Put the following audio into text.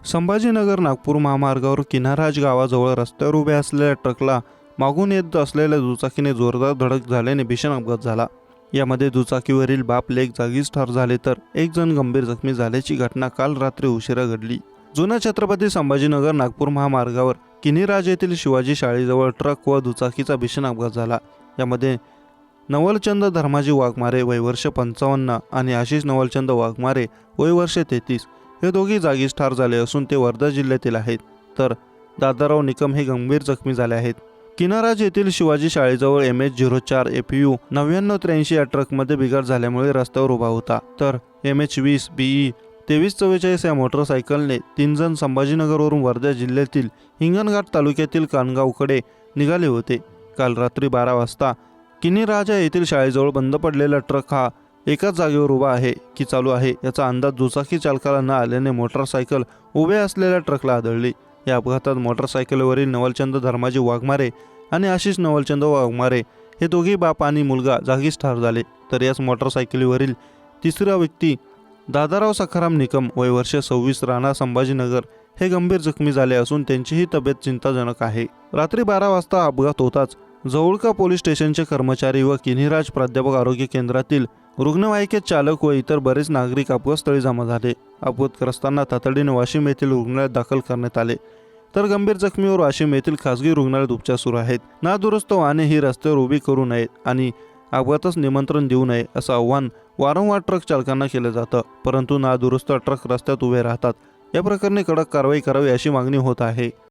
संभाजीनगर नागपूर महामार्गावर किन्हाराज गावाजवळ रस्त्यावर उभ्या असलेल्या ट्रकला मागून येत असलेल्या दुचाकीने जोरदार धडक झाल्याने भीषण अपघात झाला। यामध्ये दुचाकीवरील बाप लेक जागीच ठार झाले तर एक जण गंभीर जखमी झाल्याची घटना काल रात्री उशिरा घडली। जुन्या छत्रपती संभाजीनगर नागपूर महामार्गावर किन्हीराज येथील शिवाजी शाळेजवळ ट्रक व दुचाकीचा भीषण अपघात झाला। यामध्ये नवलचंद धर्माजी वाघमारे वय वर्ष 55 आणि आशिष नवलचंद वाघमारे वय वर्ष 33 हे दोघे जागीच ठार झाले असून ते वर्धा जिल्ह्यातील आहेत, तर दादाराव निकम हे गंभीर जखमी झाले आहेत। किन्हाराज येथील शिवाजी शाळेजवळ MH04 FU 9983 या ट्रकमध्ये बिघाड झाल्यामुळे रस्त्यावर उभा होता, तर MH20 BE 2344 या मोटरसायकलने 3 जण संभाजीनगरवरून वर्धा जिल्ह्यातील हिंगणघाट तालुक्यातील कानगावकडे निघाले होते। काल रात्री 12 वाजता किन्हीराज येथील शाळेजवळ बंद पडलेला ट्रक हा एकाच जागेवर उभा आहे की चालू आहे याचा अंदाज दुचाकी चालकाला न आल्याने मोटरसायकल उभ्या असलेल्या ट्रकला आदळली। या अपघातात मोटरसायकलवरील नवलचंद धर्माजी वाघमारे आणि आशिष नवलचंद वाघमारे हे दोघे बाप आणि मुलगा जागीच ठार झाले, तर याच मोटरसायकलीवरील तिसरा व्यक्ती दादाराव सखाराम निकम वय वर्ष 26 राणा संभाजीनगर हे गंभीर जखमी झाले असून त्यांचीही तब्येत चिंताजनक आहे। रात्री 12 वाजता अपघात होताच जवळका पोलीस स्टेशनचे कर्मचारी व किन्हीराज प्राध्यापक आरोग्य केंद्रातील रुग्णवाहिकेत चालक व इतर बरेच नागरिक अपघातस्थळी जमा झाले। अपघातग्रस्तांना तातडीने वाशिम येथील रुग्णालयात दाखल करण्यात आले, तर गंभीर जखमीवर वाशिम येथील खासगी रुग्णालयात उपचार सुरू आहेत। नादुरुस्त वाहने ही रस्त्यावर उभी करू नयेत आणि अपघातास निमंत्रण देऊ नये असं आव्हान वारंवार ट्रक चालकांना केलं जातं, परंतु नादुरुस्त ट्रक रस्त्यात उभे राहतात। या प्रकरणी कडक कारवाई करावी अशी मागणी होत आहे।